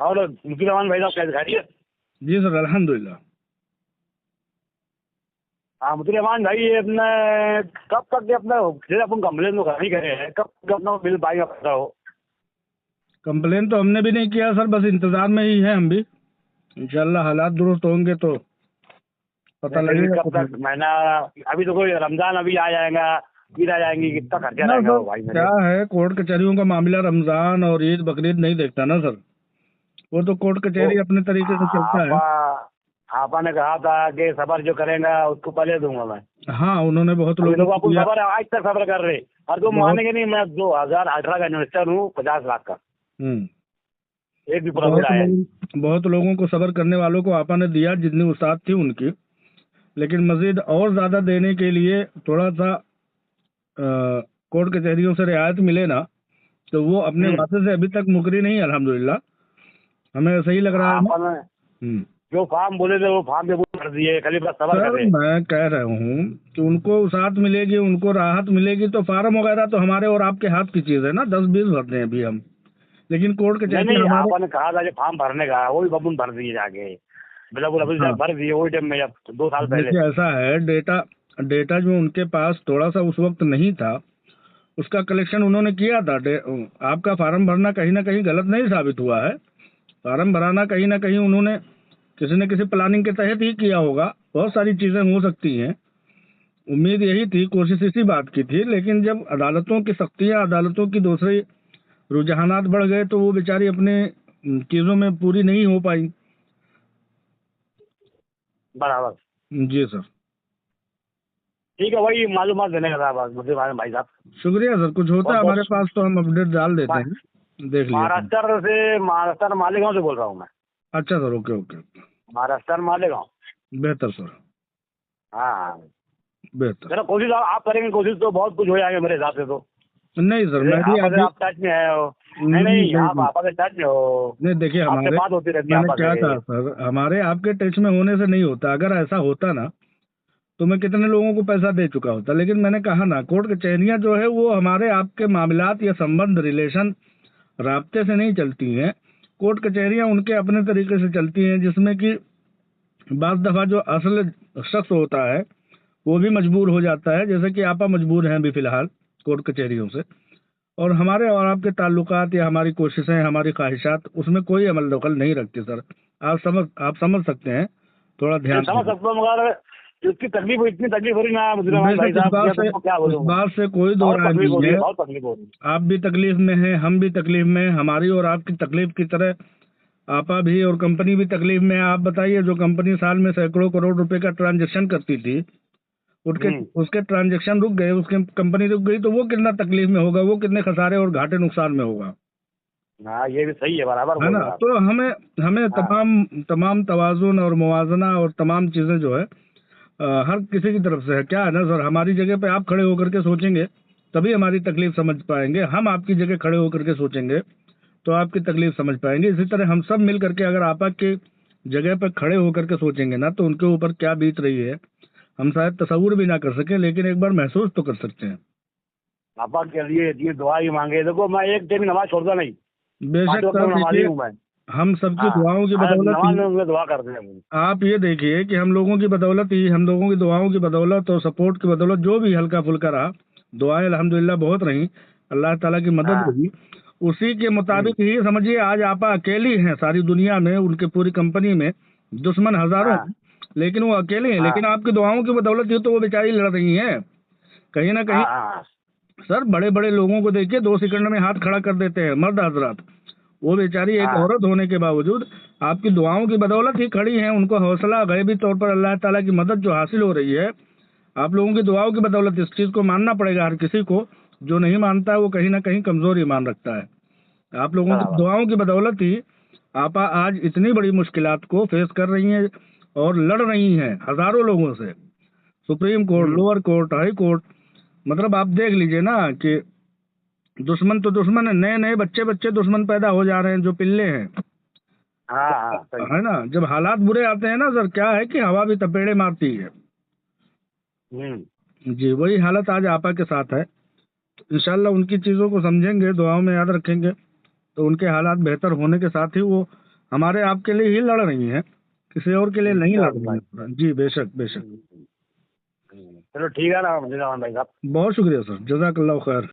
और मुफ्ती रहमान भाई साहब कैसे खैरियत? जी सर अल्हम्दुलिल्लाह। हाँ मुफ्ती रहमान भाई, ये अपने कब तक ये अपना जैसे अपन कंप्लेन तो कर ही करे हैं, कब तक अपना बिल पाएगा पता हो? कंप्लेन तो हमने भी नहीं किया सर, बस इंतजार में ही है हम भी। इंशाल्लाह हालात दुरुस्त होंगे तो पता नहीं फिर भी लगेगा कब कुछ तक महीना? अभी तो कोई रमजान अभी आ जाएगा, ईद आ जाएंगी, कितना खर्चा ना रहेगा सर। वो भाई क्या मेरे। है, कोर्ट कचहरियों का मामला रमजान और ईद बकरीद नहीं देखता ना सर। वो तो कोर्ट तो कचहरी अपने तरीके से चलता है। आपा आपा ने कहा था कि सबर जो करेगा उसको पहले दूंगा मैं। हाँ उन्होंने बहुत अभी लोगों तो को अपन दिया। सबर आज तक सबर कर रहे, और तुम बहुत। मानेंगे नहीं, मैं 2018 का इन्वेस्टर हूँ, 50 लाख का, हम्म। एक भी प्रॉफिट आया नहीं। बहुत लोगों को सबर करने वालों को आपा ने दिया जितनी उस्ताद थी उनकी। लेकिन मजीद और ज्यादा देने के लिए थोड़ा सा कोर्ट कचहरियों से रियायत मिले ना, तो वो अपने वादे से अभी तक मुकरी नहीं है अल्हम्दुलिल्लाह। हमें ऐसा ही लग रहा है। आपने जो फार्म बोले थे वो फार्म पे वो कर दिए, खाली बस सबर कर सर रहे। मैं कह रहा हूँ कि उनको उसात मिलेगी, उनको राहत मिलेगी, तो फार्म वगैरह तो हमारे और आपके हाथ की चीज है ना, 10-20 भरते हैं अभी हम। लेकिन कोर्ट नहीं कचहरी नहीं, हमारे। आपने कहा था जो फार्म भरने का वो भी बबून भर दिए जाके, बिल्कुल अभी हाँ भर दिए वही टाइम में, जब 2 साल पहले। देखिए ऐसा है, डेटा डेटा जो उनके पास थोड़ा सा उस वक्त नहीं था, उसका कलेक्शन उन्होंने किया था। आपका फार्म भरना कहीं ना कहीं गलत नहीं साबित हुआ है। फार्म भराना कहीं ना कहीं उन्होंने किसी न किसी प्लानिंग के तहत ही किया होगा। बहुत सारी चीजें हो सकती हैं। उम्मीद यही थी, कोशिश इसी बात की थी, लेकिन जब अदालतों की सख्तियां, अदालतों की दूसरी रुझानात बढ़ गए तो वो बेचारी अपने चीजों में पूरी नहीं हो पाई। बराबर। जी सर। ठीक है, वही मालूमात देने का था बस मुझे भाई साहब। शुक्रिया सर, कुछ होता बहुत है हमारे बहुत पास तो हम अपडेट डाल देते मा- हैं, देख लिया सर। महाराष्ट्र मालेगांव से बोल रहा हूँ मैं। अच्छा sir, okay okay. Maharashtra Malegaon. बेहतर सर, हाँ हाँ। बेहतर। चलो कोशिश आप करेंगे, कोशिश तो बहुत कुछ हो जाएगा मेरे हिसाब से तो। नहीं सर, जैसे मैं भी आप अभी आप टच में है हो। नहीं नहीं नहीं, आप नहीं आपस में टच में हो, नहीं, देखिए आपसे हमारे, बात होती रहती है मैंने आपस क्या कहा में। सर, हमारे आपके टच में होने से नहीं होता। अगर ऐसा होता ना तो मैं कितने लोगों को पैसा दे चुका होता। लेकिन मैंने कहा ना, कोर्ट कचहरियां जो है वो हमारे आपके मामलात या संबंध, रिलेशन, राब्ते से नहीं चलती हैं। कोर्ट कचहरियां उनके अपने तरीके से चलती हैं, जिसमें कि बाज़ दफ़ा जो असल शख्स होता है वो भी मजबूर हो जाता है, जैसे कि आपा मजबूर हैं अभी फ़िलहाल कोर्ट कचहरियों से। और हमारे और आपके ताल्लुकात या हमारी कोशिशें, हमारी ख्वाहिशात उसमें कोई अमल दखल नहीं रखती सर। आप समझ सकते हैं, थोड़ा मैं ध्यान समझ से। सकता हूँ, मगर इसकी तकलीफ, इतनी तकलीफ हो रही ना मुझे भाई बेशक साहब, क्या तुमको क्या इस बोलूँ मैं। बात से कोई दो बहुत राय तकलीफ हो नहीं रही है, है। बहुत तकलीफ हो रही है। आप भी तकलीफ में हैं, हम भी तकलीफ में हैं। हमारी और आपकी तकलीफ की तरह आपा भी और कंपनी भी तकलीफ में है। आप बताइए, जो कंपनी साल में सैकड़ों करोड़ रुपए का ट्रांजैक्शन करती थी, उसके हम्म। उसके ट्रांजैक्शन रुक गए, उसके कंपनी रुक गई, तो वो कितना तकलीफ में होगा, वो कितने खसारे और घाटे नुकसान में होगा। हाँ ये भी सही है, बराबर है बोल ना। रहे हैं आप। तो हमें हमें हाँ तमाम तमाम तवाज़ुन और मुवाजना और तमाम चीज़ें जो है हर किसी की तरफ से है। क्या है ना सर, हमारी जगह पे आप खड़े होकर के सोचेंगे तभी हमारी तकलीफ समझ पाएंगे। हम आपकी जगह खड़े होकर के सोचेंगे तो आपकी तकलीफ समझ पाएंगे। इसी तरह हम सब मिल करके अगर आपा की जगह पर खड़े होकर के सोचेंगे ना, तो उनके ऊपर क्या बीत रही है हम शायद तसव्वुर भी ना कर सके, लेकिन एक बार महसूस तो कर सकते हैं। आपा के लिए ये दुआ ही मांगे। देखो मैं एक टाइम नमाज छोड़ता नहीं, बेशक 5 वक्त कर में नमाजी दीजिए, हूँ मैं। हम सबकी हाँ दुआओं की बदौलत नमाज ही। में उनमें दुआ करते हैं। आप ये देखिए कि हम लोगों की बदौलत ही, हम लोगों की दुआओं की बदौलत और सपोर्ट की बदौलत जो भी हल्का फुल्का रहा, दुआएं अल्हम्दुलिल्लाह बहुत रही, अल्लाह ताला की मदद हाँ। रही। उसी के मुताबिक ही समझिए आज आपा अकेली हैं सारी दुनिया में, उनके पूरी कंपनी में दुश्मन हजारों हाँ हैं, लेकिन वो अकेले हैं। हाँ लेकिन आपकी दुआओं की बदौलत ही तो वो बेचारी लड़ रही हैं कहीं ना कहीं। हाँ हाँ सर बड़े बड़े लोगों को देखिए 2 सेकंड में हाथ खड़ा कर देते हैं मर्द हजरात, वो बेचारी एक हाँ। औरत होने के बावजूद आपकी दुआओं की बदौलत ही खड़ी हैं। उनको हौसला गैबी तौर पर अल्लाह ताला की मदद जो हासिल हो रही है, आप लोगों की दुआओं की बदौलत। इस चीज़ को मानना पड़ेगा हर किसी को। जो नहीं मानता है वो कहीं ना कहीं कमजोर ईमान रखता है। आप लोगों की बराबर। दुआओं की बदौलत ही आपा आज इतनी बड़ी मुश्किलात को फेस कर रही हैं और लड़ रही हैं हजारों लोगों से। Supreme court, lower court, high court, मतलब आप देख लीजिए ना कि दुश्मन तो दुश्मन है, नए नए बच्चे बच्चे दुश्मन पैदा हो जा रहे हैं जो पिल्ले हैं। हाँ हाँ सही। है ना। जब हालात बुरे आते हैं ना सर, क्या है कि हवा भी तपेड़े मारती है। हम्म। जी वही हालत आज आपा के साथ है। इंशाल्लाह उनकी चीज़ों को समझेंगे, दुआओं में याद रखेंगे, तो उनके हालात बेहतर होने के साथ ही वो हमारे आपके लिए ही लड़ रही हैं, किसी और के लिए नहीं लड़ रही भाई। हैं। जी बेशक बेशक। चलो ठीक है ना, मुझे भाई साहब। बहुत शुक्रिया सर, जज़ाकल्लाह खैर।